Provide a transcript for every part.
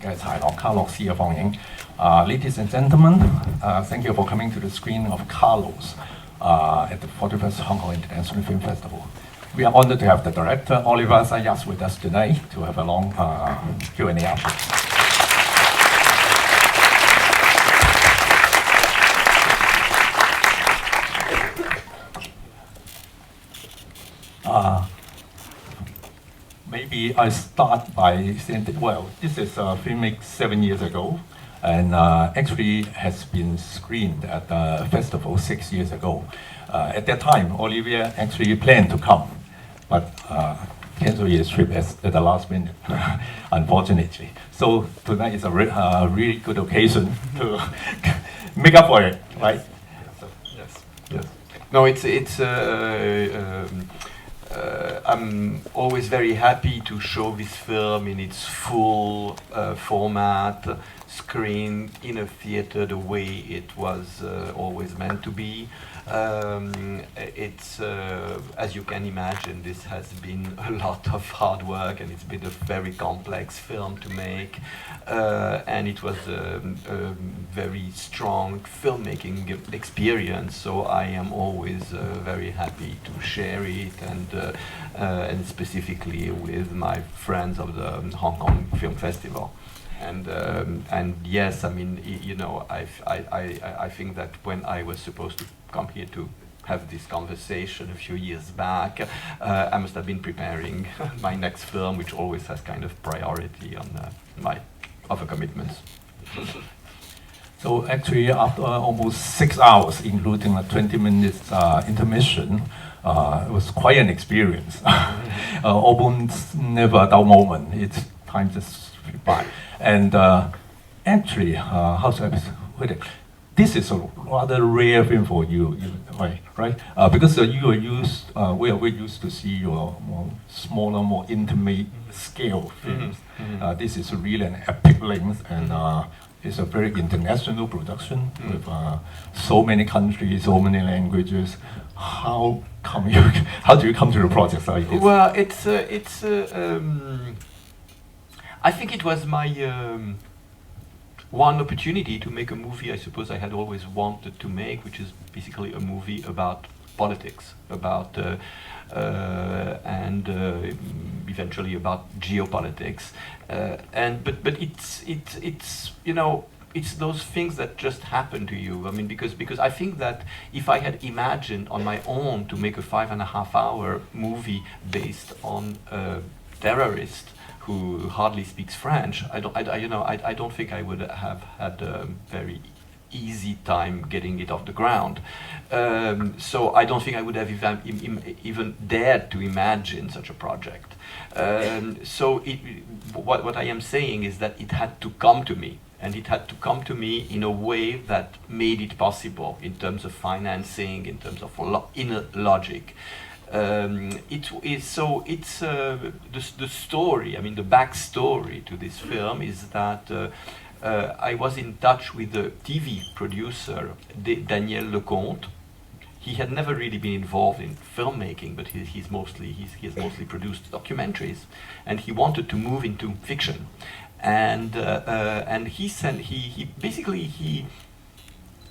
嘅豺狼卡洛斯嘅放映。Ladies and gentlemen, thank you for coming to the screening of Carlos at the 41st Hong Kong International Film Festival. We are honored to have the director Olivier Assayas with us tonight to have a long Q&A after. Maybe I start by saying that, well, this is a film made 7 years ago, and actually has been screened at the festival 6 years ago. At that time, Olivier actually planned to come, but canceled his trip at the last minute, unfortunately. So tonight is a really good occasion to make up for it, right? So, yes. No, I'm always very happy to show this film in its full format, screened in a theater the way it was always meant to be. As you can imagine, this has been a lot of hard work, and it's been a very complex film to make, and it was a very strong filmmaking experience, so I am always very happy to share it, and specifically with my friends of the Hong Kong Film Festival. And yes, I mean, you know, I think that when I was supposed to come here to have this conversation a few years back, I must have been preparing my next film, which always has kind of priority on my other commitments. So actually, after almost 6 hours, including a 20 minutes intermission, it was quite an experience. Almost never a dull moment. Time just flew by. And actually, how should I put it? This is a rather rare film for you, right? Because we are used to see your more smaller, more intimate scale films. This is really an epic length, and it's a very international production with so many countries, so many languages. How do you come to the project like this? Well, I think it was my one opportunity to make a movie I suppose I had always wanted to make, which is basically a movie about politics, about and eventually about geopolitics, but it's you know, it's those things that just happen to you. I mean, because I think that if I had imagined on my own to make a 5.5 hour movie based on a terrorist who hardly speaks French, I don't think I would have had a very easy time getting it off the ground. So I don't think I would have even dared to imagine such a project. So what I am saying is that it had to come to me, and it had to come to me in a way that made it possible in terms of financing, in terms of inner logic. The story, I mean, the backstory to this film is that I was in touch with the TV producer, Daniel Lecomte. He had never really been involved in filmmaking, but he has mostly produced documentaries, and he wanted to move into fiction. And he basically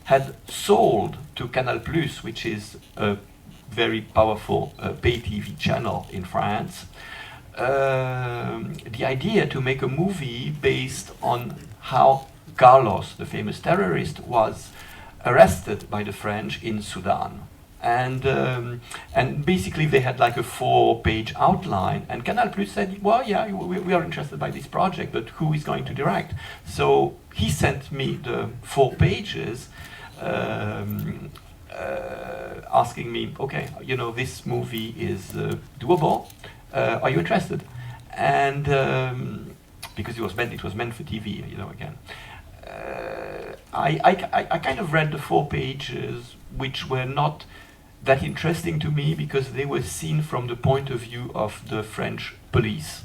had sold to Canal+, which is a very powerful pay TV channel in France, the idea to make a movie based on how Carlos, the famous terrorist, was arrested by the French in Sudan. And basically they had like a 4-page outline, and Canal+ said, well, yeah, we are interested by this project, but who is going to direct? So he sent me the 4 pages, asking me, okay, you know, this movie is doable. Are you interested? And because it was meant for TV, you know, again. I kind of read the 4 pages, which were not that interesting to me because they were seen from the point of view of the French police.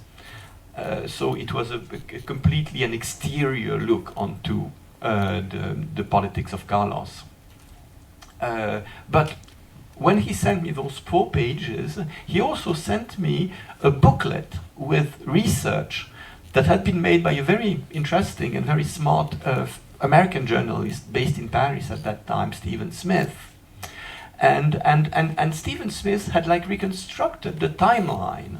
So it was a completely an exterior look onto the politics of Carlos. But when he sent me those 4 pages, he also sent me a booklet with research that had been made by a very interesting and very smart American journalist based in Paris at that time, Stephen Smith. And Stephen Smith had like reconstructed the timeline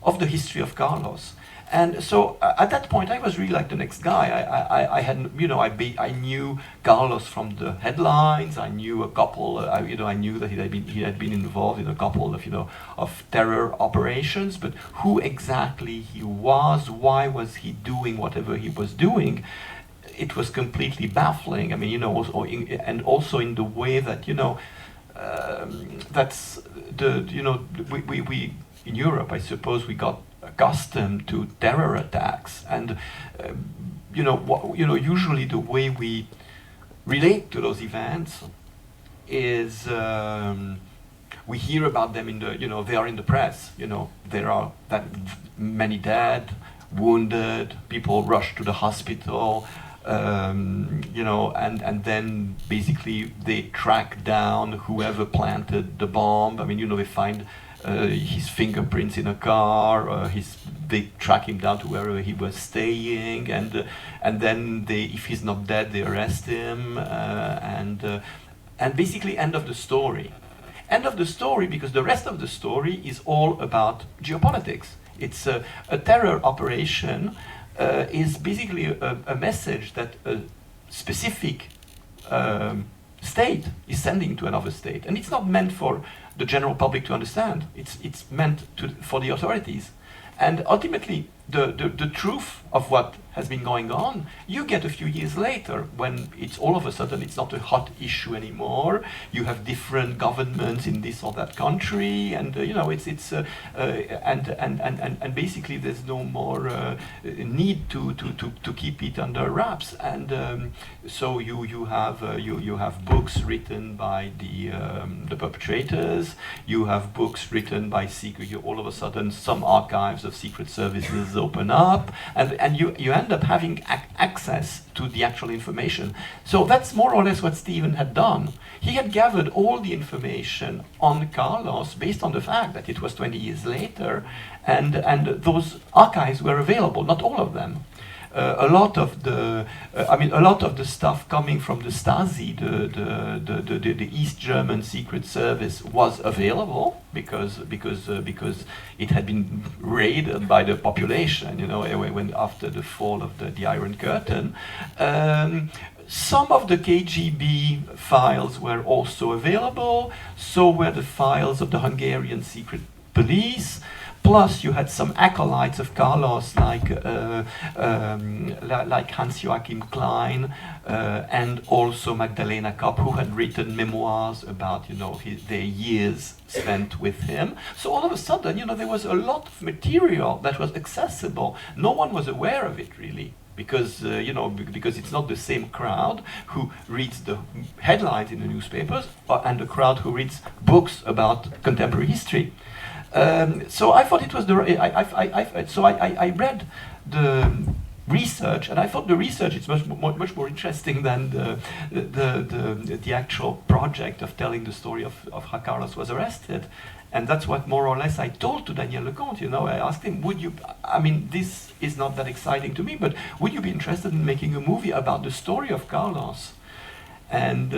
of the history of Carlos. And so at that point, I was really like the next guy. I had, you know, I knew Carlos from the headlines. I knew a couple. I knew that he had been involved in a couple of, of terror operations. But who exactly he was? Why was he doing whatever he was doing? It was completely baffling. I mean, and also in the way that, that's the, we in Europe, I suppose, we got accustomed to terror attacks, and usually the way we relate to those events is we hear about them in the they are in the press. There are that many dead, wounded, people rush to the hospital, and then basically they track down whoever planted the bomb. I mean, they find his fingerprints in a car. They track him down to wherever he was staying, and then if he's not dead, they arrest him, and basically end of the story. End of the story, because the rest of the story is all about geopolitics. It's a terror operation. Is basically a message that a specific state is sending to another state, and it's not meant for the general public to understand. It's meant for the authorities, and ultimately the truth of what has been going on you get a few years later, when it's all of a sudden it's not a hot issue anymore. You have different governments in this or that country, and and basically there's no more need to keep it under wraps, and so you have books written by the perpetrators. You have books written by secret. All of a sudden, some archives of secret services open up, and you end up having access to the actual information. So that's more or less what Stephen had done. He had gathered all the information on Carlos based on the fact that it was 20 years later, and those archives were available. Not all of them. A lot of the stuff coming from the Stasi, the East German Secret Service, was available because it had been raided by the population. When after the fall of the Iron Curtain. Some of the KGB files were also available. So were the files of the Hungarian secret police. Plus, you had some acolytes of Carlos, like Hans-Joachim Klein, and also Magdalena Kopp, who had written memoirs about, their years spent with him. So all of a sudden, there was a lot of material that was accessible. No one was aware of it, really. Because because it's not the same crowd who reads the headlines in the newspapers and the crowd who reads books about contemporary history. So I thought it was I read the research, and I thought the research is much more interesting than the actual project of telling the story of how Carlos was arrested. And that's what more or less I told to Daniel Lecomte. I asked him, this is not that exciting to me, but would you be interested in making a movie about the story of Carlos? And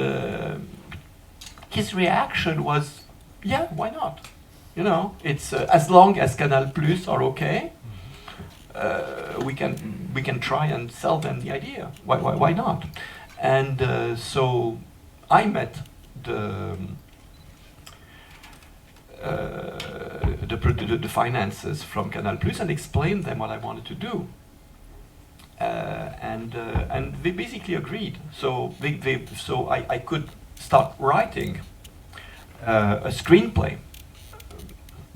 his reaction was, yeah, why not? It's as long as Canal Plus are okay, we can try and sell them the idea. Why not? And so I met the finances from Canal Plus and explained them what I wanted to do. And they basically agreed. So I could start writing a screenplay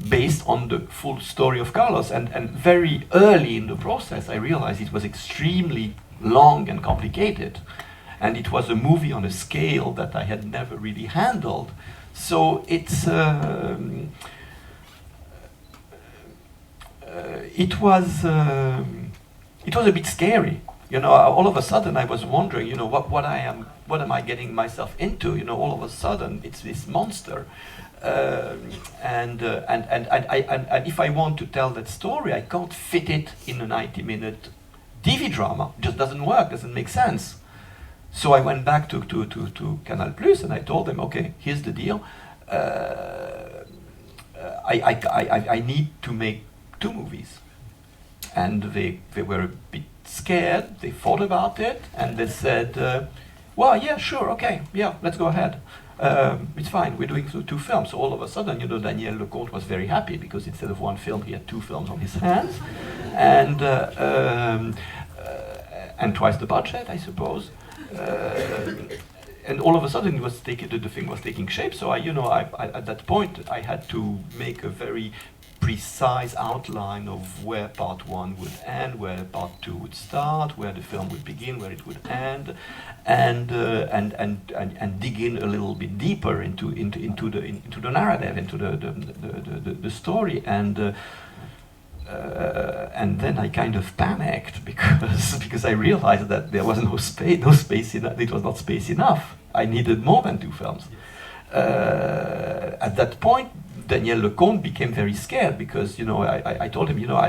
based on the full story of Carlos, and very early in the process I realized it was extremely long and complicated, and it was a movie on a scale that I had never really handled. So it was a bit scary, You know, all of a sudden I was wondering, you know, what am I getting myself into? You know, all of a sudden it's this monster. And if I want to tell that story, I can't fit it in a 90-minute TV drama. It just doesn't work, doesn't make sense. So I went back to Canal Plus and I told them, okay, here's the deal. I need to make 2 movies. And they were a bit scared. They thought about it and they said, well, yeah, sure, okay, yeah, let's go ahead. It's fine, we're doing 2 films. So all of a sudden, you know, Daniel Lecomte was very happy because instead of 1 film, he had 2 films on his hands. And twice the budget, I suppose. And all of a sudden, the thing was taking shape. So at that point, I had to make a very precise outline of where part 1 would end, where part 2 would start, where the film would begin, where it would end, and dig in a little bit deeper into the narrative, into the story, and then I kind of panicked because I realized that there was no space enough. It was not space enough. I needed more than 2 films. At that point, Daniel Lecomte became very scared because, you know, I told him, you know,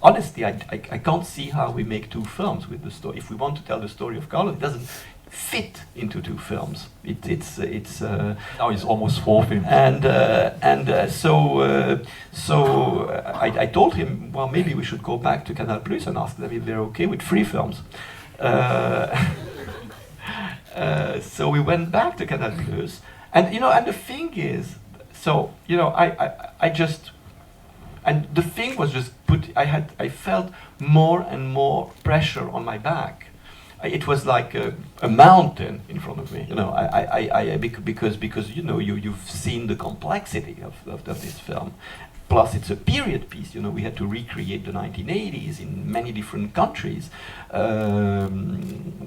honestly, I can't see how we make 2 films with the story. If we want to tell the story of Carlos, it doesn't fit into 2 films. It's now it's almost 4 films. So I told him, well, maybe we should go back to Canal Plus and ask them if they're okay with 3 films. So we went back to Canal Plus, and you know, and the thing is, so you know, and the thing was just I felt more and more pressure on my back. It was like a mountain in front of me, you know. Because you know, you've seen the complexity of this film. Plus, it's a period piece. You know, we had to recreate the 1980s in many different countries.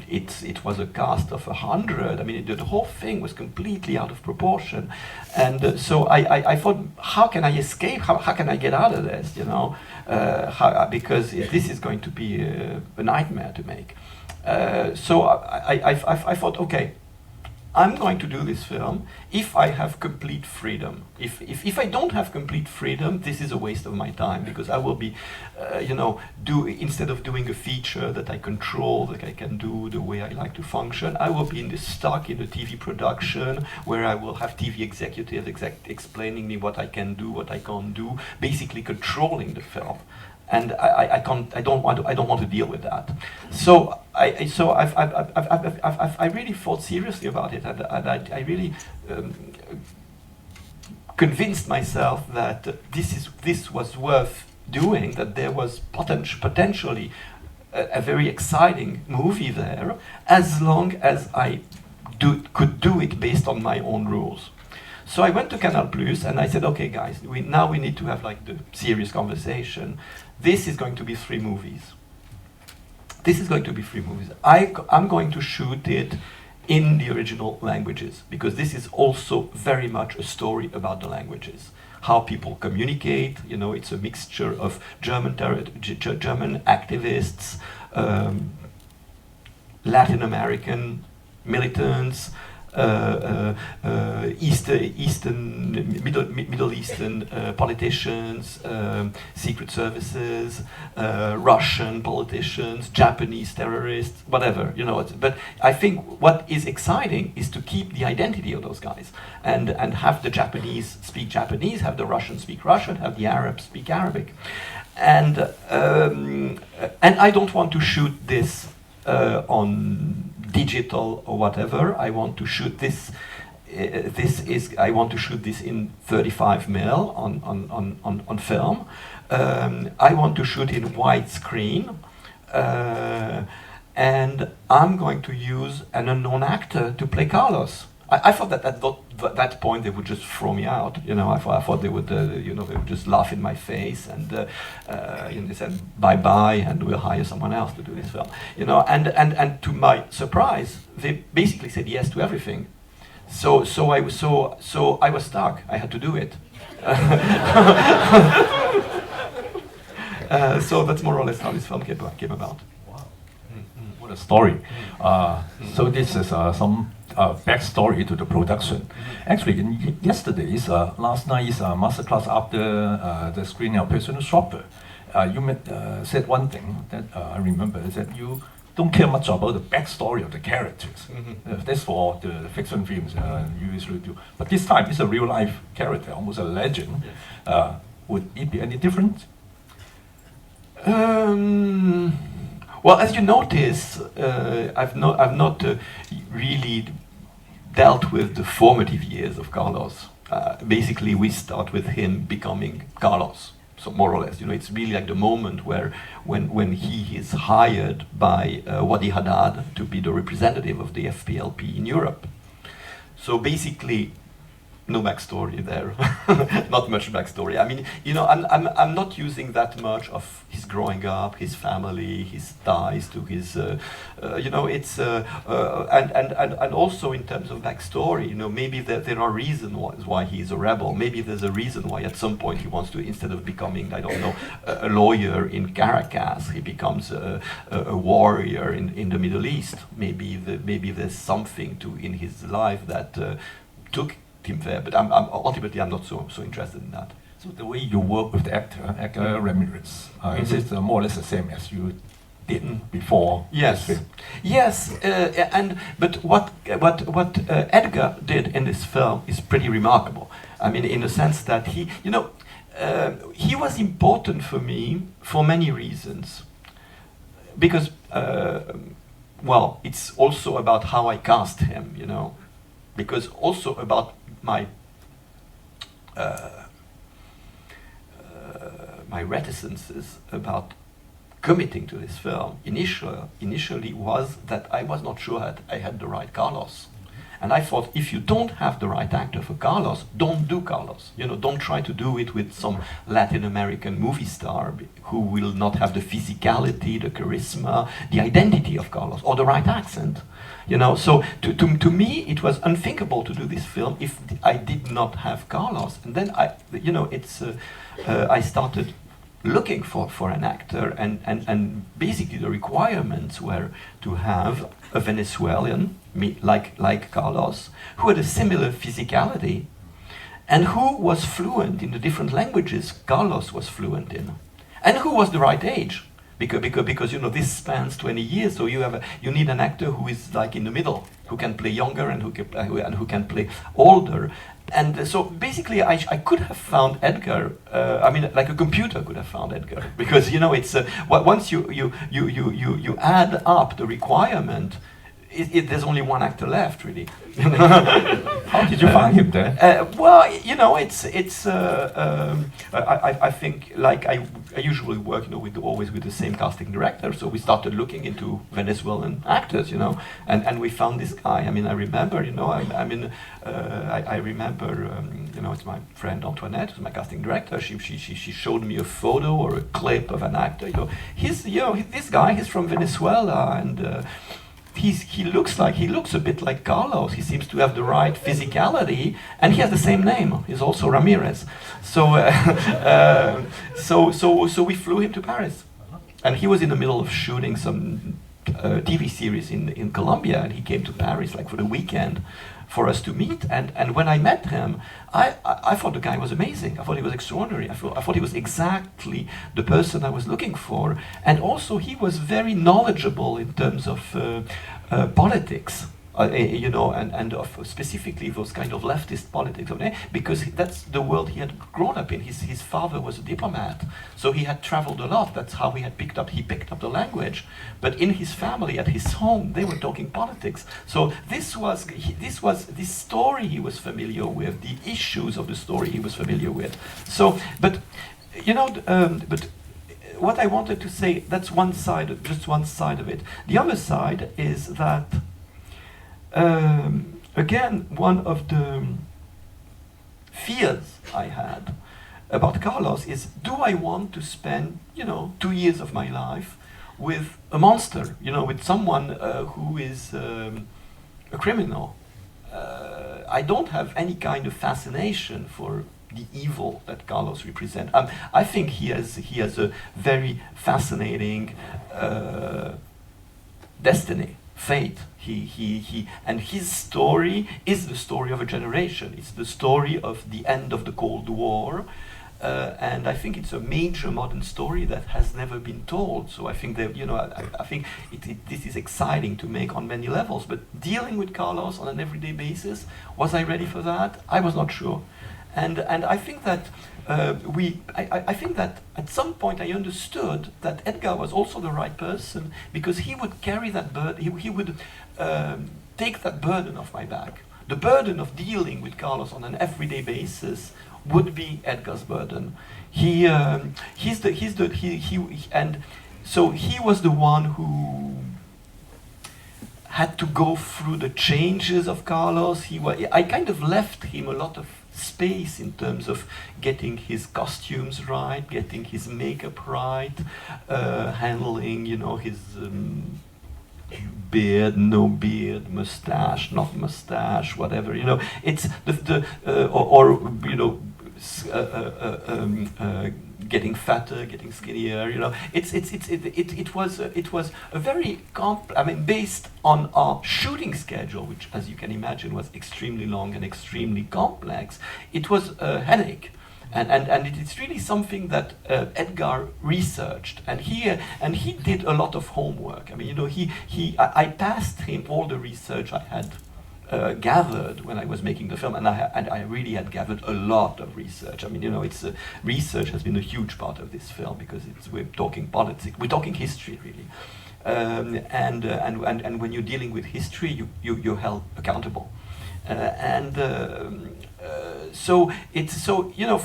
It was a cast of 100. I mean, the whole thing was completely out of proportion. And so I thought, how can I escape? How can I get out of this? You know, because this is going to be a nightmare to make. So I thought, okay, I'm going to do this film if I have complete freedom. If I don't have complete freedom, this is a waste of my time, because I will be, you know, instead of doing a feature that I control, that I can do the way I like to function, I will be stuck in a TV production where I will have TV executives explaining me what I can do, what I can't do, basically controlling the film. And I don't want to deal with that. So I really thought seriously about it, and I really convinced myself that this was worth doing, that there was potentially a very exciting movie there, as long as I could do it based on my own rules. So I went to Canal Plus and I said, okay guys, now we need to have like the serious conversation. This is going to be 3 movies. This is going to be 3 movies. I'm going to shoot it in the original languages, because this is also very much a story about the languages. How people communicate, you know, it's a mixture of German activists, Latin American militants, Middle Eastern politicians, secret services, Russian politicians, Japanese terrorists, whatever, you know. But I think what is exciting is to keep the identity of those guys and have the Japanese speak Japanese, have the Russian speak Russian, have the Arabs speak Arabic, and I don't want to shoot this on digital or whatever. I want to shoot this. I want to shoot this in 35mm on film. I want to shoot in widescreen, and I'm going to use an unknown actor to play Carlos. I thought that at that point they would just throw me out. You know, I thought they would, you know, they would just laugh in my face and you know, they said bye and we'll hire someone else to do this film. You know, and to my surprise, they basically said yes to everything. So I was stuck. I had to do it. So that's more or less how this film came about. Wow. Mm-hmm. for the story. So this is some backstory to the production. Actually, in yesterday's, last night's masterclass after the screening of Personal Shopper, you said one thing that I remember, is that you don't care much about the backstory of the characters. That's for the fiction films you usually do. But this time, it's a real life character, almost a legend. Would it be any different? Well, as you notice, I've not really dealt with the formative years of Carlos. Basically, we start with him becoming Carlos. So more or less, it's really like the moment when he is hired by Wadi Haddad to be the representative of the FPLP in Europe. So basically, no backstory there, not much backstory. I mean, I'm not using that much of his growing up, his family, his ties to his, it's and also in terms of backstory, maybe there are reasons why he's a rebel. Maybe there's a reason why at some point he wants to, instead of becoming, I don't know, a lawyer in Caracas, he becomes a warrior in the Middle East. Maybe there's something in his life that took him there, but ultimately I'm not so interested in that. So the way you work with the actor, Edgar Ramirez, is it more or less the same as you did before? Yes, yes, but what Edgar did in this film is pretty remarkable. I mean, in the sense that he was important for me for many reasons, because well, it's also about how I cast him, because also about my reticences about committing to this film initially was that I was not sure that I had the right Carlos. And I thought, if you don't have the right actor for Carlos, don't do Carlos. Don't try to do it with some Latin American movie star who will not have the physicality, the charisma, the identity of Carlos, or the right accent. So to me, it was unthinkable to do this film if I did not have Carlos. And then I started looking for an actor, and basically the requirements were to have a Venezuelan, like Carlos, who had a similar physicality, and who was fluent in the different languages Carlos was fluent in, and who was the right age. Because this spans 20 years, so you need an actor who is like in the middle, who can play younger and who can play older. And so basically, I could have found Edgar. Like a computer could have found Edgar, because it's once you add up the requirement, there's only one actor left, really. How did you find him then? I think, like I usually work, always with the same casting director. So we started looking into Venezuelan actors, and we found this guy. I remember, I remember, it's my friend Antoinette, who's my casting director. She showed me a photo or a clip of an actor. This guy, he's from Venezuela, and he looks a bit like Carlos. He seems to have the right physicality, and he has the same name. He's also Ramirez. So we flew him to Paris, and he was in the middle of shooting some TV series in Colombia, and he came to Paris like for the weekend for us to meet. And when I met him, I thought the guy was amazing. I thought he was extraordinary. I thought he was exactly the person I was looking for. And also he was very knowledgeable in terms of politics. And of specifically those kind of leftist politics, because that's the world he had grown up in. His father was a diplomat, so he had traveled a lot. That's how he picked up the language. But in his family, at his home, they were talking politics. So this story he was familiar with, the issues of the story he was familiar with. So, but what I wanted to say, that's just one side of it. The other side is that. Again, one of the fears I had about Carlos is, do I want to spend, 2 years of my life with a monster, with someone who is a criminal? I don't have any kind of fascination for the evil that Carlos represents. I think he has a very fascinating destiny, fate. And his story is the story of a generation. It's the story of the end of the Cold War. And I think it's a major modern story that has never been told. So I think that, I think this is exciting to make on many levels. But dealing with Carlos on an everyday basis, was I ready for that? I was not sure. And I think that I think that at some point I understood that Edgar was also the right person, because he would carry that burden. He would take that burden off my back. The burden of dealing with Carlos on an everyday basis would be Edgar's burden. And so he was the one who had to go through the changes of Carlos. I kind of left him a lot of space in terms of getting his costumes right, getting his makeup right, handling, his beard, no beard, mustache, not mustache, whatever. It's getting fatter, getting skinnier. It was a very based on our shooting schedule, which, as you can imagine, was extremely long and extremely complex. It was a headache. And it's really something that Edgar researched, and he did a lot of homework. I passed him all the research I had gathered when I was making the film, and I really had gathered a lot of research. Research has been a huge part of this film, because we're talking politics, we're talking history, really. And when you're dealing with history, you're held accountable.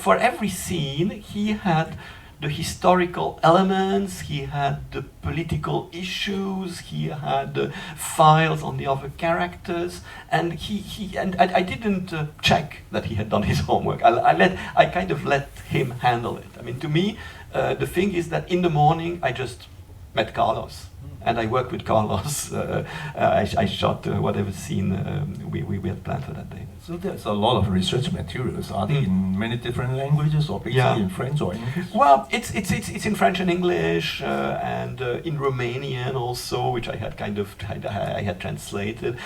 For every scene, he had the historical elements, he had the political issues, he had the files on the other characters, and I didn't check that he had done his homework. I kind of let him handle it. To me, the thing is that in the morning I just met Carlos. And I worked with Carlos. I shot whatever scene we had planned for that day. So there's a lot of research materials. Are they in many different languages, or basically in French or English? Well, it's in French and English, and in Romanian also, which I had I had translated.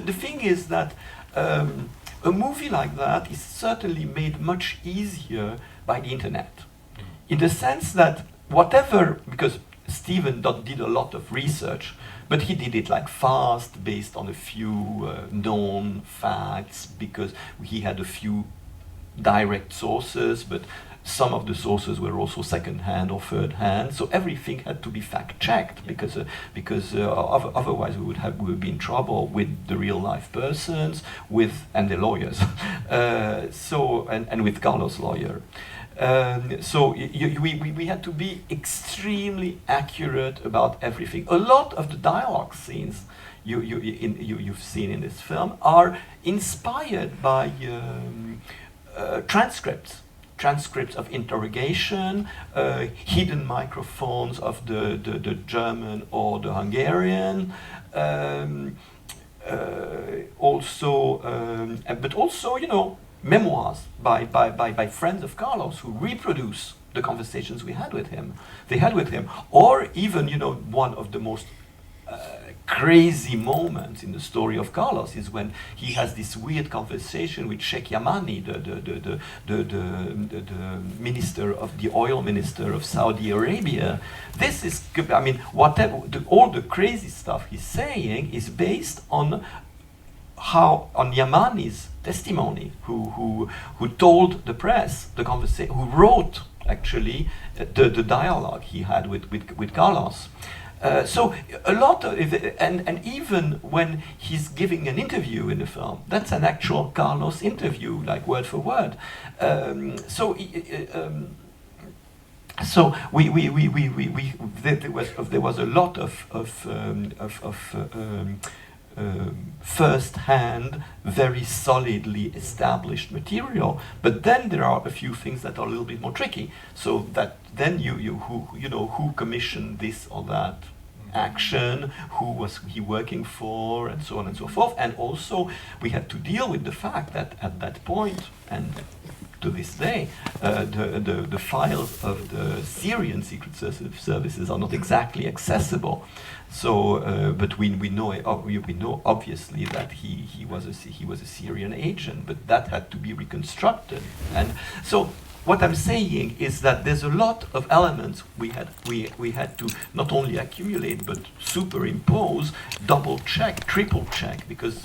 The thing is that a movie like that is certainly made much easier by the internet, in the sense that because Steven did a lot of research, but he did it fast, based on a few known facts, because he had a few direct sources, but some of the sources were also second-hand or third-hand, so everything had to be fact-checked, because otherwise we would be in trouble with the real-life persons, and the lawyers, and with Carlos' lawyer. We had to be extremely accurate about everything. A lot of the dialogue scenes you've seen in this film are inspired by transcripts of interrogation, hidden microphones of the German or the Hungarian, but also, memoirs by friends of Carlos who reproduce the conversations they had with him, or even one of the most crazy moments in the story of Carlos is when he has this weird conversation with Sheikh Yamani, the minister of the oil minister of Saudi Arabia. This is, all the crazy stuff he's saying is based on Yamani's testimony, who told the press the conversation, who wrote actually the dialogue he had with Carlos. So a lot of and even when he's giving an interview in the film, that's an actual Carlos interview, word for word. So there was a lot of first-hand, very solidly established material, but then there are a few things that are a little bit more tricky. So that then who commissioned this or that action, who was he working for, and so on and so forth. And also we had to deal with the fact that at that point, and to this day, the files of the Syrian secret services are not exactly accessible. So, but we know obviously that he was a Syrian agent, but that had to be reconstructed. And so, what I'm saying is that there's a lot of elements we had to not only accumulate but superimpose, double check, triple check, because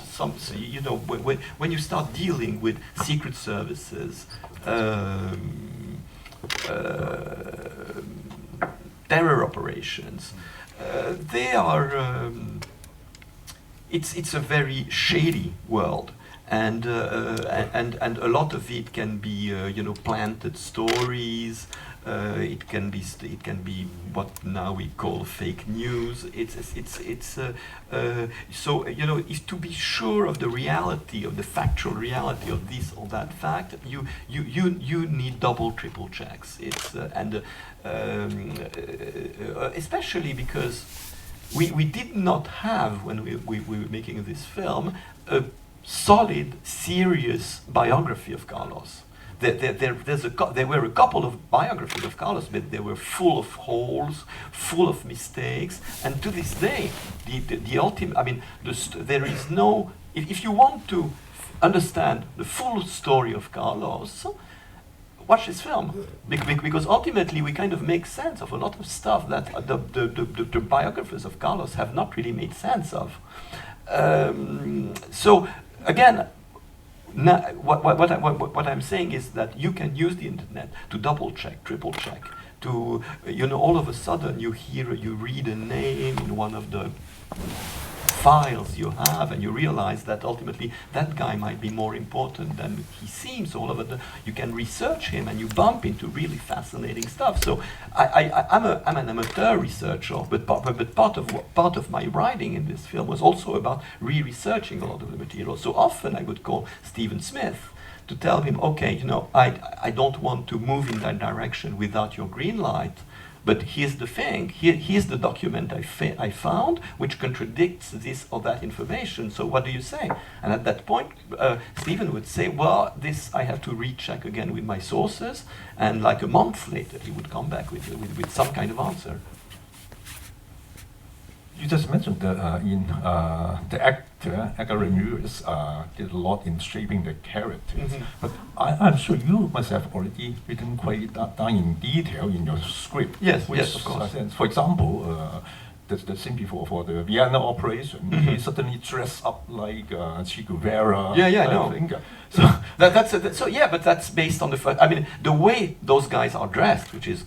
when you start dealing with secret services, terror operations, they are it's a very shady world. And a lot of it can be planted stories. It can be what now we call fake news. So is to be sure of the reality, of the factual reality of this or that fact, you need double, triple checks. Especially because we did not have, when we were making this film, a solid, serious biography of Carlos. There were a couple of biographies of Carlos, but they were full of holes, full of mistakes, and to this day, the ultimate. I mean, there is no. If you want to understand the full story of Carlos, watch this film, because ultimately we kind of make sense of a lot of stuff that the biographers of Carlos have not really made sense of. So again, what I'm saying is that you can use the internet to double check, triple check, to all of a sudden you read a name in one of the files you have, and you realize that ultimately that guy might be more important than he seems. All of it, you can research him, and you bump into really fascinating stuff. So I'm an amateur researcher, but part of my writing in this film was also about re-researching a lot of the material. So often I would call Stephen Smith to tell him, okay, I don't want to move in that direction without your green light. But here's the thing, here's the document I found, which contradicts this or that information, so what do you say? And at that point, Stephen would say, well, this I have to recheck again with my sources, and like a month later, he would come back with some kind of answer. You just mentioned that the actor, Edgar Ramirez, did a lot in shaping the characters. Mm-hmm. But I'm sure you must have already written quite down in detail in your script. Yes, of course. For example, the scene before for the Vienna operation, mm-hmm. he suddenly dressed up like Che Guevara. Yeah, I know. So but that's based on the fact. I mean, the way those guys are dressed, which is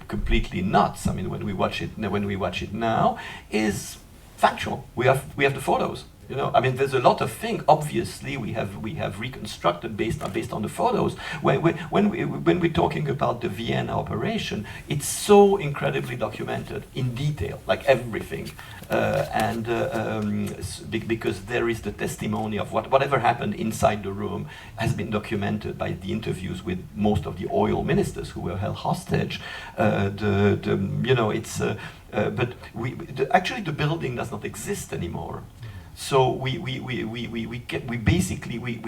completely nuts. I mean, when we watch it now, is factual. We have the photos. I mean, there's a lot of things. Obviously, we have reconstructed based on the photos. When we're talking about the Vienna operation, it's so incredibly documented in detail, like everything, because there is the testimony of whatever happened inside the room has been documented by the interviews with most of the oil ministers who were held hostage. Actually the building does not exist anymore. So we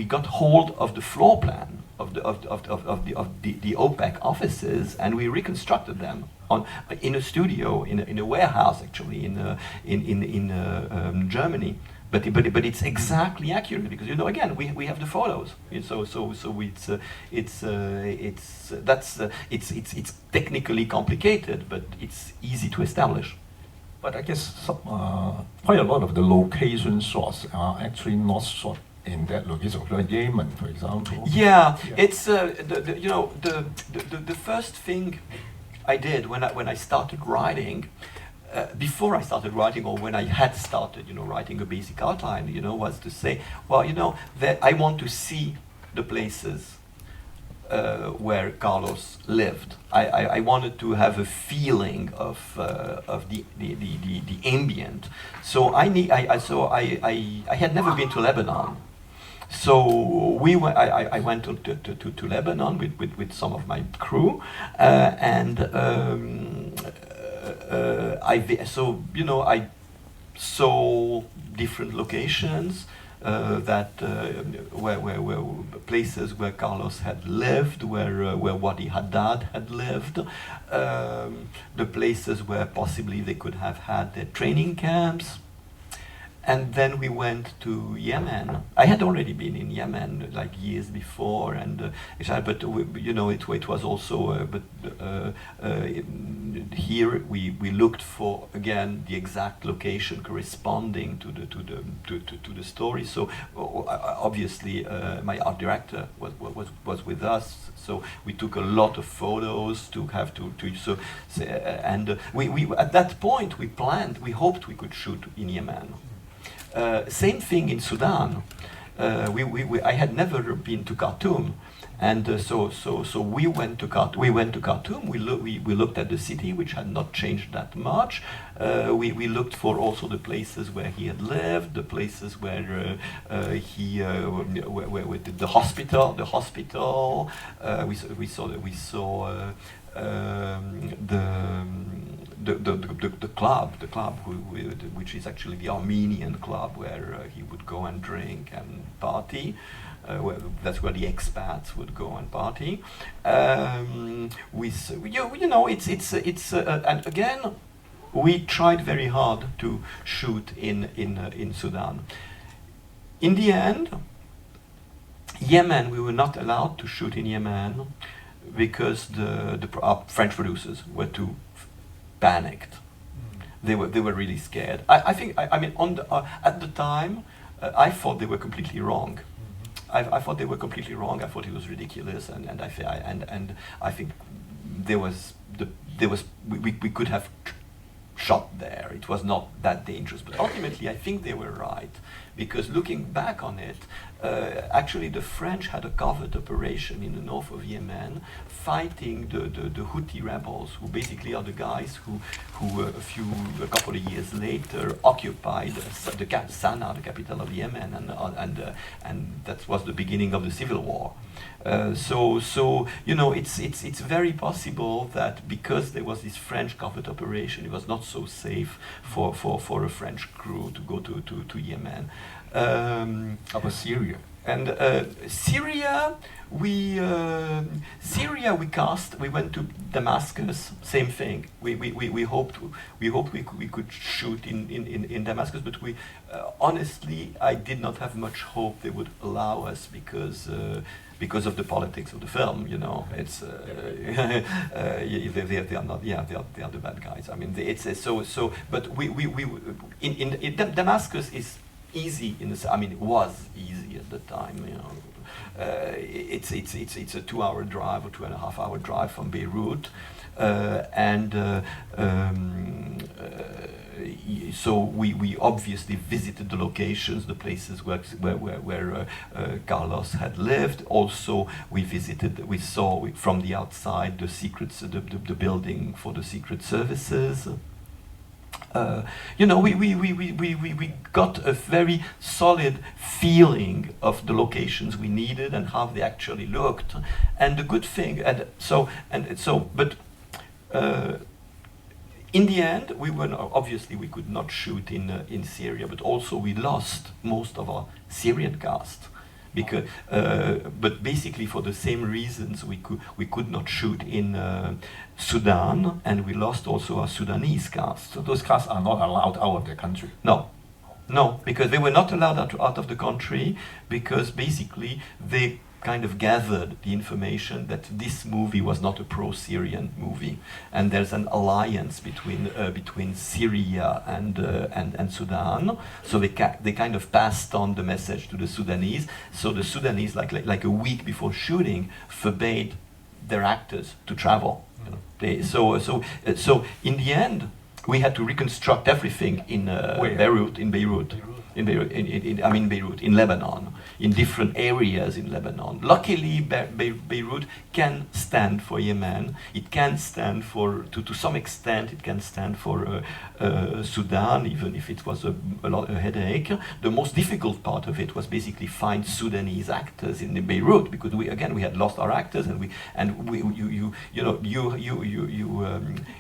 got hold of the floor plan of the OPEC offices, and we reconstructed them in a studio in a warehouse actually in Germany. But it's exactly accurate because again we have the photos. It's technically complicated, but it's easy to establish. But I guess quite a lot of the location shots are actually not shot in that location, like Yemen, for example. Yeah. It's the first thing I did when I started writing, before I started writing, or when I had started, writing a basic outline, was to say, well, that I want to see the places where Carlos lived. I wanted to have a feeling of the ambient. So I had never been to Lebanon. So I went to Lebanon with some of my crew, and I saw different locations. where places where Carlos had lived, where Wadi Haddad had lived, the places where possibly they could have had their training camps. And then we went to Yemen. I had already been in Yemen like years before, and but it was also. Here we looked for again the exact location corresponding to the story. So obviously my art director was with us. So we took a lot of photos to have and we at that point we hoped we could shoot in Yemen. Same thing in Sudan. I had never been to Khartoum, and so we went to Khartoum. We looked at the city, which had not changed that much. We looked for also the places where he had lived, the places where the hospital. We saw the club, which is actually the Armenian club where he would go and drink and party. That's where the expats would go and party. And again, we tried very hard to shoot in Sudan. In the end, Yemen, we were not allowed to shoot in Yemen because our French producers were too panicked. They were really scared. I think at the time I thought they were completely wrong. I thought they were completely wrong. I thought it was ridiculous, and I think we could have shot there. It was not that dangerous, but ultimately I think they were right, because looking back on it, actually the French had a covert operation in the north of Yemen fighting the Houthi rebels, who basically are the guys who a couple of years later occupied Sana'a, the capital of Yemen, and that was the beginning of the civil war. It's very possible that because there was this French covert operation, it was not so safe for a French crew to go to Yemen. How about Syria? And Syria, we cast. We went to Damascus. Same thing. We hoped we could shoot in Damascus, but honestly, I did not have much hope they would allow us because of the politics of the film. It's they are not. Yeah, they are the bad guys. I mean, But in Damascus is easy it was easy at the time. It's a 2-hour drive or 2.5-hour drive from Beirut, so we obviously visited the locations, the places where Carlos had lived. Also, we saw from the outside the building for the secret services. We got a very solid feeling of the locations we needed and how they actually looked. And the good thing, but in the end, we could not shoot in Syria, but also we lost most of our Syrian cast. Because, but basically for the same reasons we could not shoot in Sudan, and we lost also our Sudanese cast. So those casts are not allowed out of their country? No, because they were not allowed out of the country, because basically they kind of gathered the information that this movie was not a pro-Syrian movie, and there's an alliance between Syria and Sudan. So they kind of passed on the message to the Sudanese. So the Sudanese, like a week before shooting, forbade their actors to travel. So in the end, we had to reconstruct everything in Beirut, in Lebanon, in different areas in Lebanon. Luckily, Beirut can stand for Yemen. It can stand to some extent, it can stand for Sudan, even if it was a headache. The most difficult part of it was basically find Sudanese actors in Beirut, because we had lost our actors, and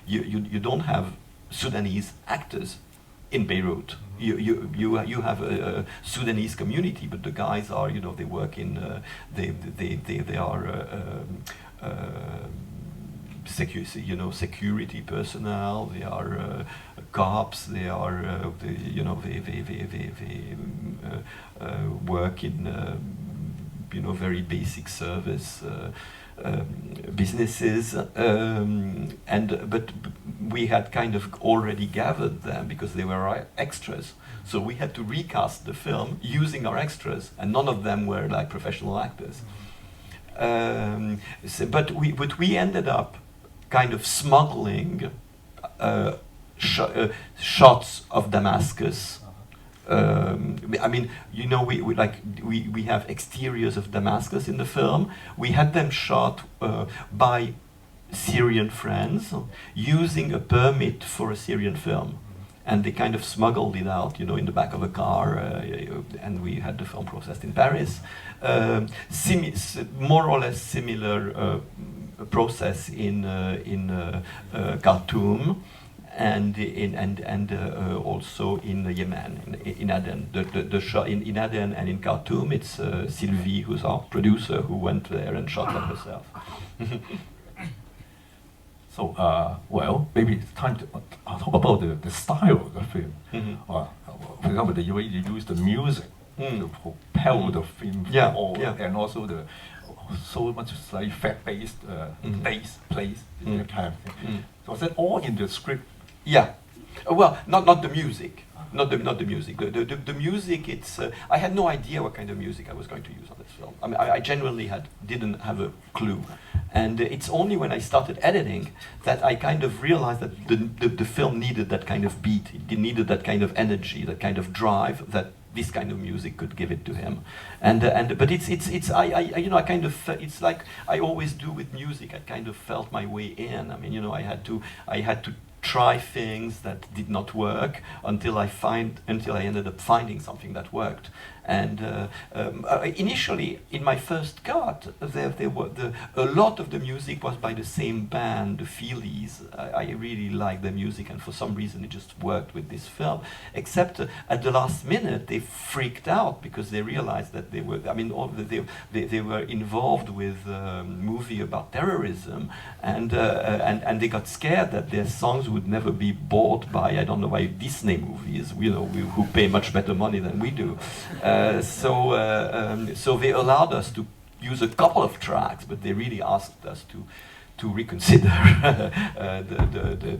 you don't have Sudanese actors in Beirut. You have a Sudanese community, but the guys are, you know, they work in they are security personnel. They are cops. They are they work in very basic service businesses, but we had kind of already gathered them because they were our extras. So we had to recast the film using our extras, and none of them were like professional actors. But we ended up kind of smuggling shots of Damascus. I mean, you know, we have exteriors of Damascus in the film. We had them shot by Syrian friends using a permit for a Syrian film, and they kind of smuggled it out, you know, in the back of a car, and we had the film processed in Paris. More or less similar process in Khartoum. And also in Yemen, in Aden. The shot in Aden and in Khartoum, it's Sylvie, who's our producer, who went there and shot them herself. So, well, maybe it's time to talk about the style of the film. For example, the way you use the music to propel the film forward, and also the so much like fact-based bass plays, that kind of thing. So was that all in the script? Yeah, well, not the music, not the music. The music, it's I had no idea what kind of music I was going to use on this film. I mean, I genuinely didn't have a clue, and it's only when I started editing that I kind of realized that the film needed that kind of beat. It needed that kind of energy, that kind of drive that this kind of music could give it to him, but it's I kind of it's like I always do with music. I kind of felt my way in. I mean, you know, I had to try things that did not work until I ended up finding something that worked. And initially, in my first cut, a lot of the music was by the same band, the Feelies. I really liked their music, and for some reason it just worked with this film. Except at the last minute, they freaked out because they realized that they were involved with a movie about terrorism, and they got scared that their songs would never be bought by, I don't know why, Disney movies, you know, who pay much better money than we do. So they allowed us to use a couple of tracks, but they really asked us to reconsider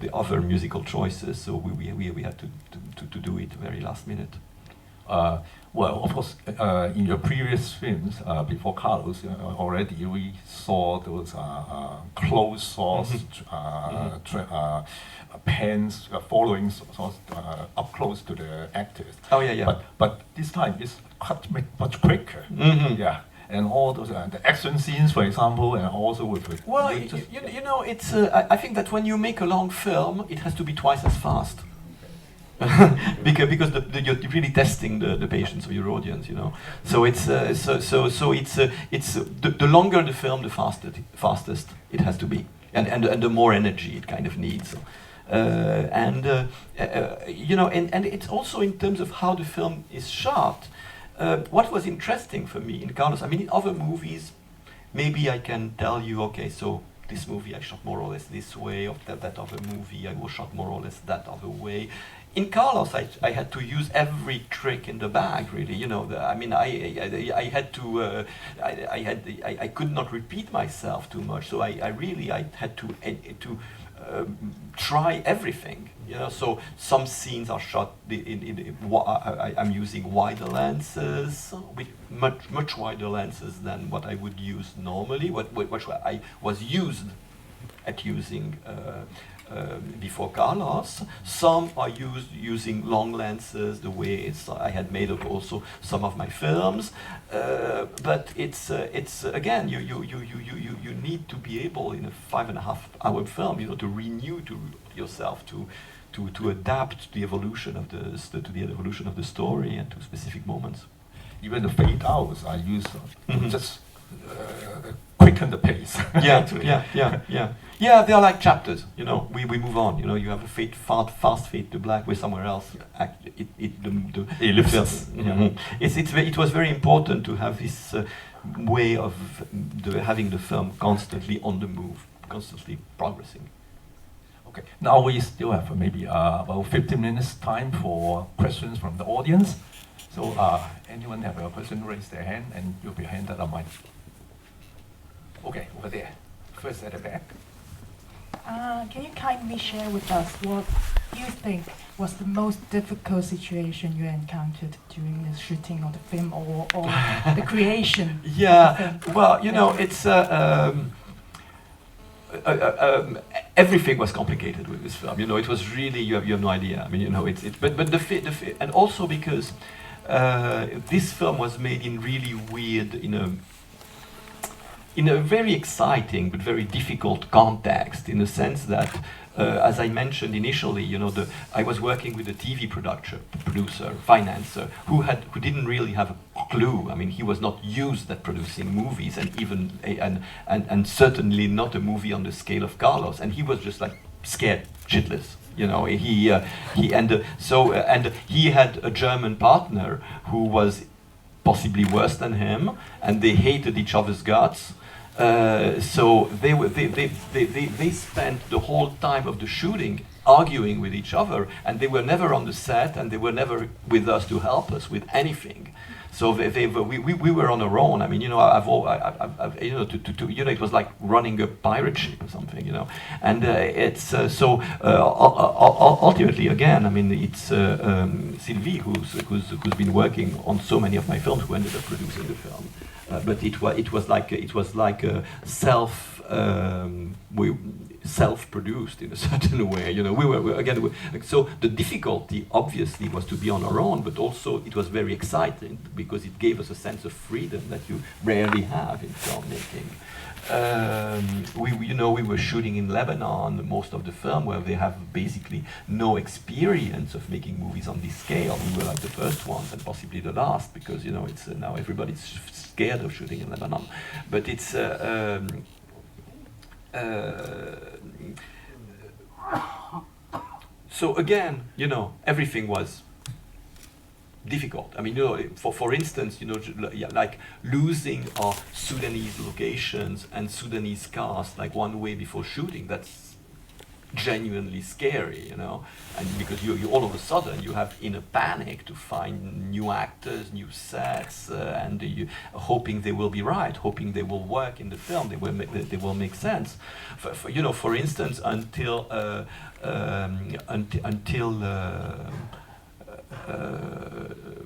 the other musical choices. So we had to do it very last minute. Well, of course, in your previous films, before Carlos, already we saw those close-source pens following up close to the actors. Oh yeah. But this time it's cut much quicker. Yeah. And all those the action scenes, for example, and also with well, you know, it's I think that when you make a long film, it has to be twice as fast. because you're really testing the patience of your audience, you know. So it's the longer the film, the fastest it has to be, and the more energy it kind of needs. You know, and it's also in terms of how the film is shot. What was interesting for me in Carlos, I mean, in other movies, maybe I can tell you, okay, so this movie I shot more or less this way, or that other movie I was shot more or less that other way. In Carlos, I had to use every trick in the bag, really. You know, I mean, I had to, I could not repeat myself too much. So I had to try everything. You know, so some scenes are shot I'm using wider lenses, with much wider lenses than what I would use normally. What I was used at using. Before Carlos, some are using long lenses, the way I had made up also some of my films, but it's again you need to be able in a 5.5-hour film, you know, to renew to yourself to adapt to the evolution of the story and to specific moments. Even the fade outs I use just quick quicken the pace. Yeah, they are like chapters. You know, we move on. You know, you have a fast fade to black. We're somewhere else. Ellipses. It was very important to have this way of having the film constantly on the move, constantly progressing. Okay, now we still have maybe about 15 minutes time for questions from the audience. So anyone have a question, raise their hand and you'll be handed a mic. Okay, over there. First at the back. Can you kindly share with us what you think was the most difficult situation you encountered during the shooting of the film or the creation? Yeah, of the film? well, you know, it's everything was complicated with this film. You know, it was really you have no idea. I mean, you know, but and also because this film was made in really weird, in a very exciting but very difficult context, in the sense that, as I mentioned initially, you know, I was working with a TV producer, financer, who didn't really have a clue. I mean, he was not used at producing movies, and even and certainly not a movie on the scale of Carlos, and he was just like scared shitless. You know, he had a German partner who was possibly worse than him, and they hated each other's guts. So they spent the whole time of the shooting arguing with each other, and they were never on the set, and they were never with us to help us with anything. So we were on our own. I mean, you know, I've you know, you know, it was like running a pirate ship or something, you know. And it's ultimately, again, I mean, it's Sylvie who's been working on so many of my films, who ended up producing the film. But it was like a self-produced in a certain way. You know, so the difficulty obviously was to be on our own, but also it was very exciting because it gave us a sense of freedom that you rarely have in filmmaking. We were shooting in Lebanon most of the film, where they have basically no experience of making movies on this scale. We were like the first ones and possibly the last, because, you know, it's now everybody's scared of shooting in Lebanon. But it's so again, you know, everything was difficult. I mean, you know, for instance, you know, like losing our Sudanese locations and Sudanese cast like 1 way before shooting, that's genuinely scary, you know, and because you all of a sudden you have in a panic to find new actors, new sets, and you hoping they will be right, hoping they will work in the film, they will make sense. You know, for instance, until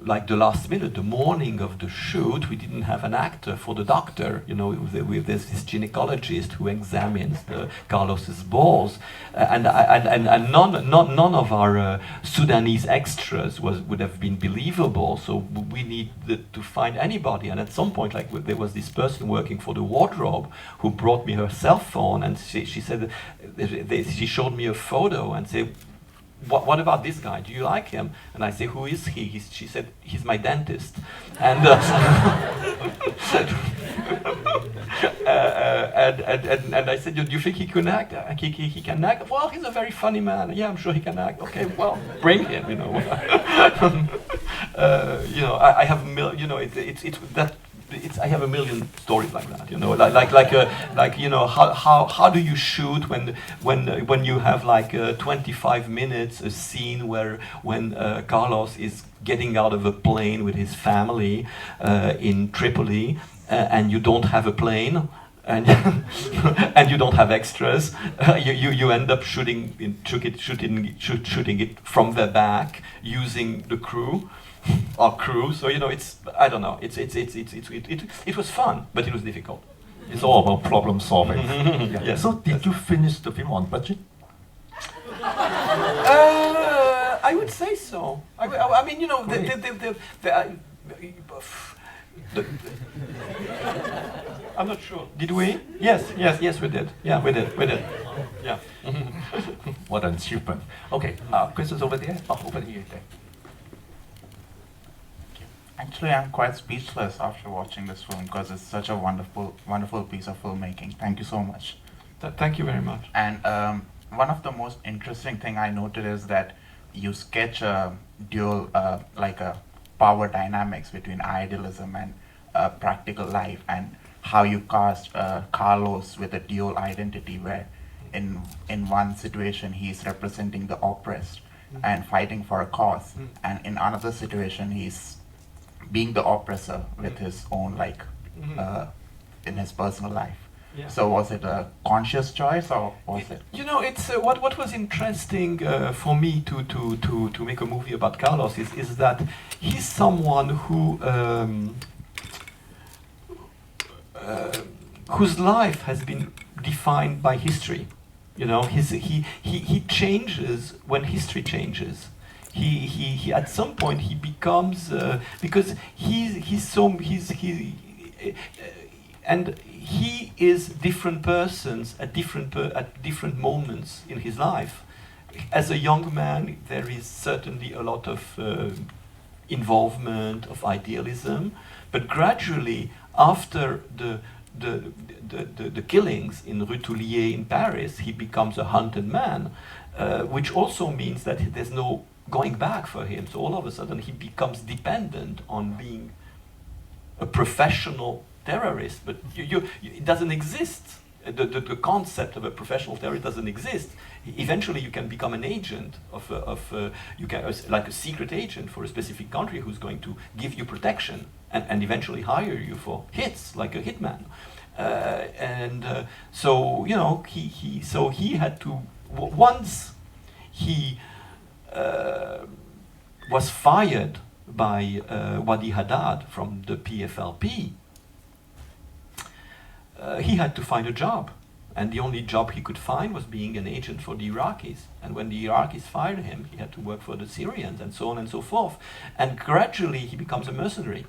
like the last minute, the morning of the shoot, we didn't have an actor for the doctor. You know, there's this gynecologist who examines Carlos's balls, and none of our Sudanese extras would have been believable. So we needed to find anybody. And at some point, like, there was this person working for the wardrobe who brought me her cell phone, and she said, she showed me a photo and said, what about this guy? Do you like him? And I say, who is he? She said, he's my dentist. And and I said, do you think he can act? He can act? Well, he's a very funny man. Yeah, I'm sure he can act. Okay, well, bring him. You know. You know, I have you know, I have a million stories like that, you know, like you know, how do you shoot when you have like 25 minutes, a scene when Carlos is getting out of a plane with his family in Tripoli, and you don't have a plane, and and you don't have extras, you end up shooting it from the back using the crew. Our crew, so, you know, I don't know, it was fun, but it was difficult. It's all about problem solving. Yeah. Yes. So did you finish the film on budget? I would say so. I mean, you know, I'm not sure. Did we? Yes, we did. Yeah, we did. Yeah. What an achievement. Okay, questions over there? Oh, over here. Actually, I'm quite speechless after watching this film because it's such a wonderful, wonderful piece of filmmaking. Thank you so much. Thank you very much. And one of the most interesting thing I noted is that you sketch a dual, like a power dynamics between idealism and practical life, and how you cast Carlos with a dual identity, where in one situation he's representing the oppressed and fighting for a cause, and in another situation he's being the oppressor with his own, like, in his personal life. Yeah. So was it a conscious choice, or was it? You know, it's what was interesting for me to make a movie about Carlos is that he's someone whose life has been defined by history. You know, he changes when history changes. He at some point he becomes because and he is different persons at different moments in his life. As a young man, there is certainly a lot of involvement, of idealism, but gradually, after the killings in Rue Toulier in Paris, he becomes a hunted man, which also means that there's no going back for him. So all of a sudden, he becomes dependent on being a professional terrorist, but it doesn't exist. The concept of a professional terrorist doesn't exist. Eventually, you can become an agent like a secret agent for a specific country who's going to give you protection and eventually hire you for hits, like a hitman. So you know, he had to once he was fired by Wadi Haddad from the PFLP. He had to find a job, and the only job he could find was being an agent for the Iraqis. And when the Iraqis fired him, he had to work for the Syrians, and so on and so forth. And gradually he becomes a mercenary,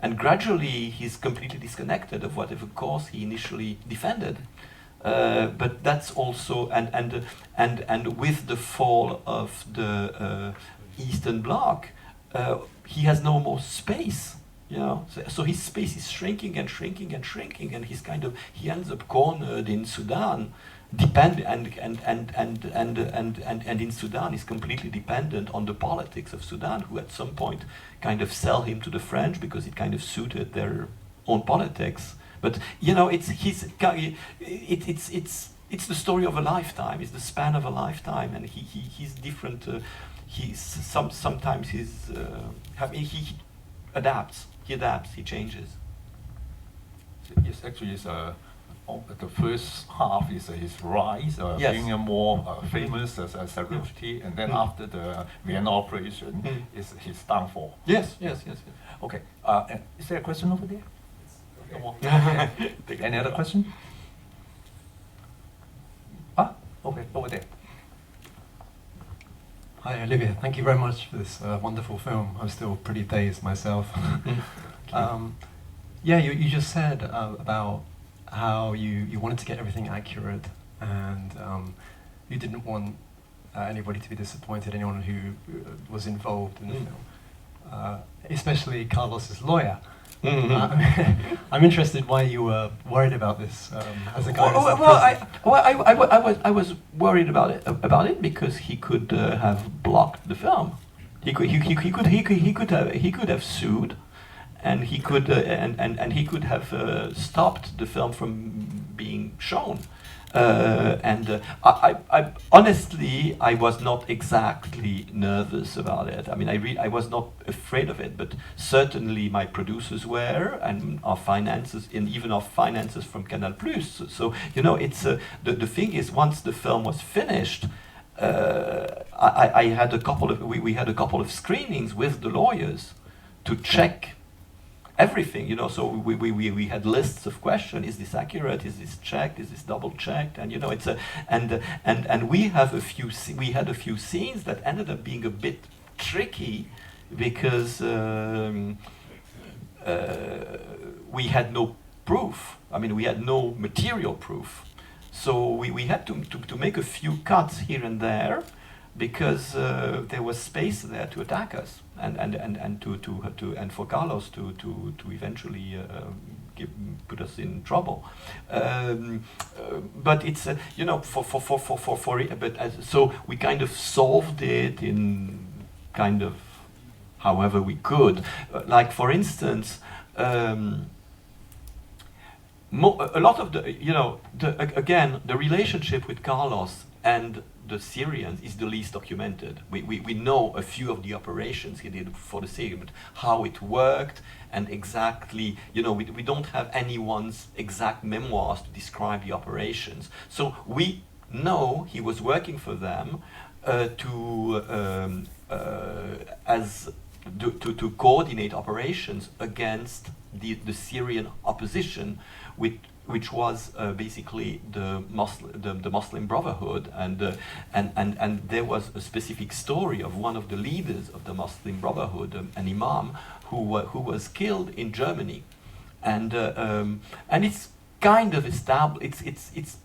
and gradually he's completely disconnected of whatever cause he initially defended. But that's also and with the fall of the Eastern Bloc, he has no more space. You know, so his space is shrinking and shrinking and shrinking, and he ends up cornered in Sudan, and in Sudan he's completely dependent on the politics of Sudan, who at some point kind of sell him to the French because it kind of suited their own politics. But you know, it's the story of a lifetime. It's the span of a lifetime, and he's different. Sometimes he adapts. He adapts. He changes. Yes, actually, it's the first half is his rise, Yes. being a more famous as a celebrity, and then after the Vienna operation, is his downfall. Yes. Okay. Is there a question over there? Any other question? Okay, over there. Hi, Olivier. Thank you very much for this wonderful film. I'm still pretty dazed myself. Yeah, you just said about how you wanted to get everything accurate, and you didn't want anybody to be disappointed, anyone who was involved in the film, especially Carlos's lawyer. I'm interested why you were worried about this as a guy. I was worried about it because he could have blocked the film. He could have sued, and he could have stopped the film from being shown. I honestly, I was not exactly nervous about it. I mean, I was not afraid of it, but certainly my producers were, and our finances, and even our finances from Canal+. So you know, it's the thing is, once the film was finished, I had we had a couple of screenings with the lawyers to check everything, you know. So we had lists of questions. Is this accurate? Is this checked? Is this double checked? And you know, it's and we had a few scenes that ended up being a bit tricky because we had no proof. I mean, we had no material proof. So we had to make a few cuts here and there, because there was space there to attack us and for Carlos to eventually put us in trouble. But it's so we kind of solved it in kind of however we could. Like for instance, a lot of the the relationship with Carlos and the Syrians is the least documented. We know a few of the operations he did for the Syrians, but how it worked and exactly, we don't have anyone's exact memoirs to describe the operations. So we know he was working for them to coordinate operations against the Syrian opposition, which was basically the Muslim Brotherhood, and there was a specific story of one of the leaders of the Muslim Brotherhood, an imam, who was killed in Germany, and it's kind of established. It's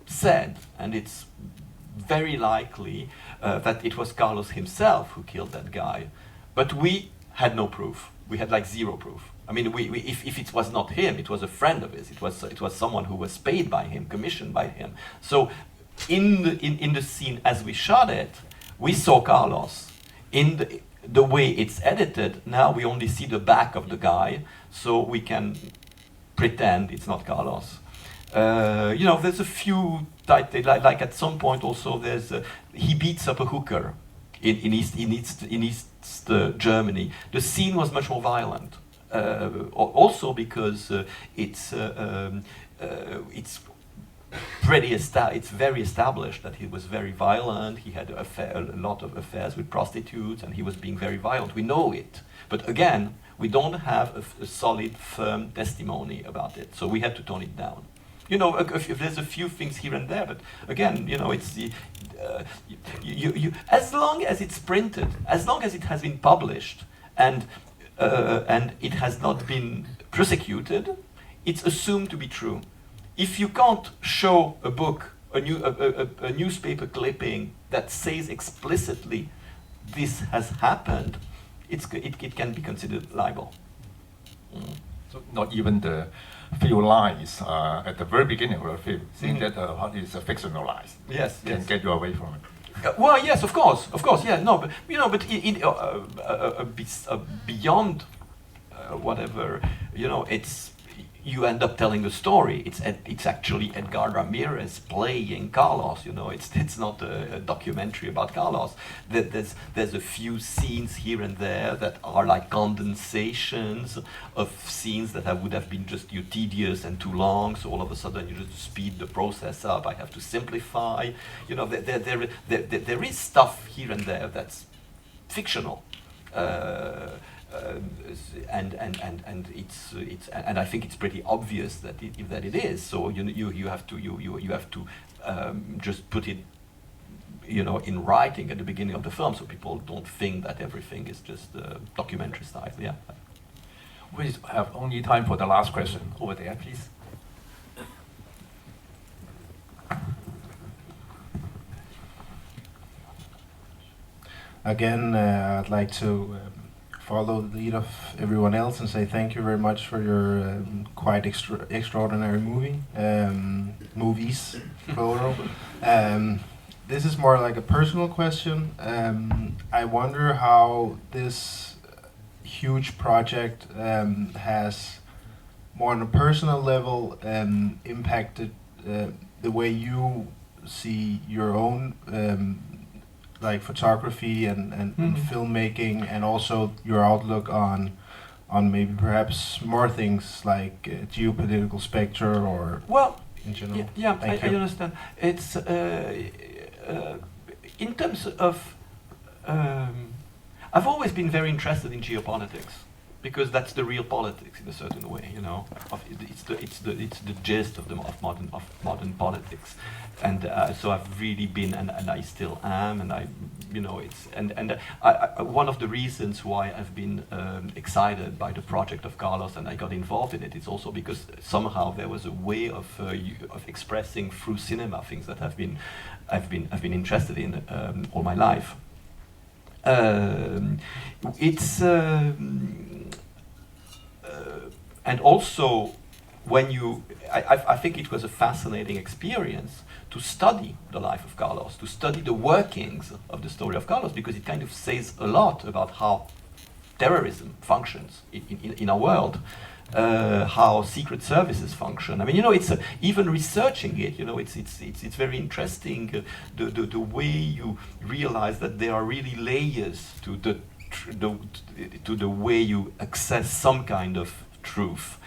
said, and it's very likely that it was Carlos himself who killed that guy, but we had no proof. We had like zero proof. I mean, if it was not him, it was a friend of his. It was someone who was paid by him, commissioned by him. So, in the scene as we shot it, we saw Carlos. In the way it's edited, now we only see the back of the guy, so we can pretend it's not Carlos. There's a few like at some point also he beats up a hooker in East Germany. The scene was much more violent. Also because it's very established that he was very violent. He had a lot of affairs with prostitutes, and he was being very violent. We know it, but again, we don't have a solid, firm testimony about it, so we had to tone it down. If there's a few things here and there, but again, it's the as long as it's printed, as long as it has been published, and it has not been prosecuted, it's assumed to be true. If you can't show a book, a newspaper clipping that says explicitly this has happened, it can be considered libel. So not even the few lines at the very beginning of the film, saying that is fictionalized. Yes, can get you away from it. Well, yes, of course, yeah, no, but beyond whatever, it's you end up telling a story. It's actually Edgar Ramirez playing Carlos. It's not a documentary about Carlos. There's a few scenes here and there that are like condensations of scenes that would have been just tedious and too long. So all of a sudden you just speed the process up. I have to simplify. There is stuff here and there that's fictional. And I think it's pretty obvious that it is. So you have to just put it in writing at the beginning of the film, so people don't think that everything is just documentary style. Yeah. We have only time for the last question. Over there, please. Again, I'd like to follow the lead of everyone else and say thank you very much for your quite extraordinary movies, plural. This is more like a personal question. I wonder how this huge project has, more on a personal level, impacted the way you see your own like photography and filmmaking, and also your outlook on maybe perhaps more things like geopolitical spectre or in general. Yeah, I understand. It's in terms of I've always been very interested in geopolitics because that's the real politics in a certain way, you know. It's the gist of modern politics, and so I've really been, and I still am, and one of the reasons why I've been excited by the project of Carlos and I got involved in it is also because somehow there was a way of expressing through cinema things that I've been interested in all my life. And also, I think it was a fascinating experience to study the life of Carlos, to study the workings of the story of Carlos, because it kind of says a lot about how terrorism functions in our world, how secret services function. I mean, you know, it's even researching it. You know, it's very interesting the way you realize that there are really layers to the way you access some kind of truth.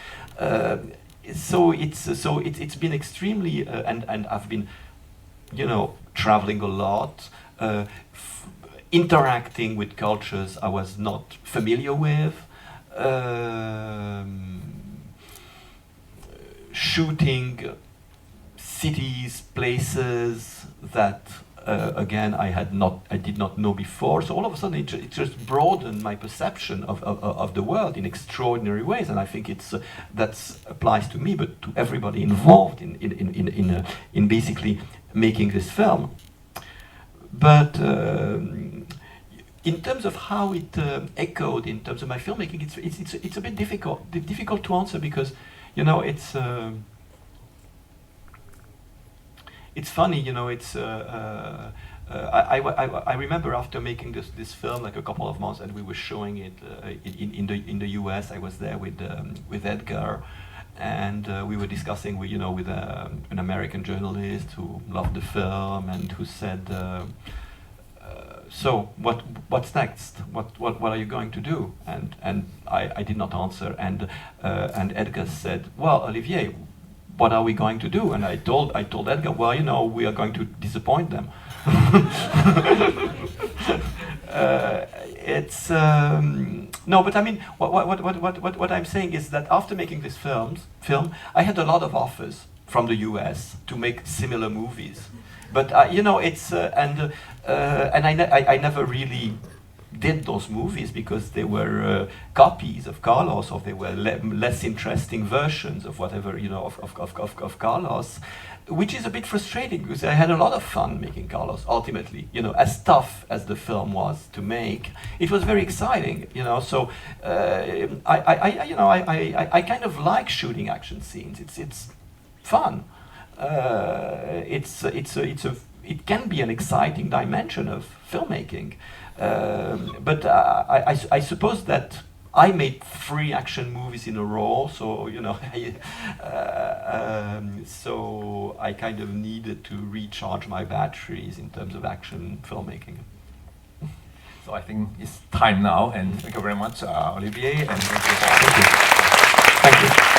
So it's been extremely and I've been, you know, traveling a lot, interacting with cultures I was not familiar with, shooting cities, places that again I did not know before. So all of a sudden it just broadened my perception of the world in extraordinary ways, and I think that applies to me, but to everybody involved in basically making this film. But in terms of how it echoed in terms of my filmmaking, it's a bit difficult to answer, because, you know, it's funny, you know. I remember after making this film, like a couple of months, and we were showing it in the US. I was there with Edgar, and we were discussing with an American journalist who loved the film and who said, so what's next? What are you going to do? And I did not answer, and Edgar said, well, Olivier, what are we going to do? And I told Edgar, well, you know, we are going to disappoint them. No, but I mean, what I'm saying is that after making this film, I had a lot of offers from the US to make similar movies, but you know, and I never really did those movies because they were copies of Carlos, or they were less interesting versions of whatever, you know, of Carlos, which is a bit frustrating, because I had a lot of fun making Carlos. Ultimately, you know, as tough as the film was to make, it was very exciting, you know. So I kind of like shooting action scenes. It's fun. It can be an exciting dimension of filmmaking. But I suppose that I made 3 action movies in a row, so, you know, so I kind of needed to recharge my batteries in terms of action filmmaking. So I think it's time now, and thank you very much, Olivier, and thank you. Thank you.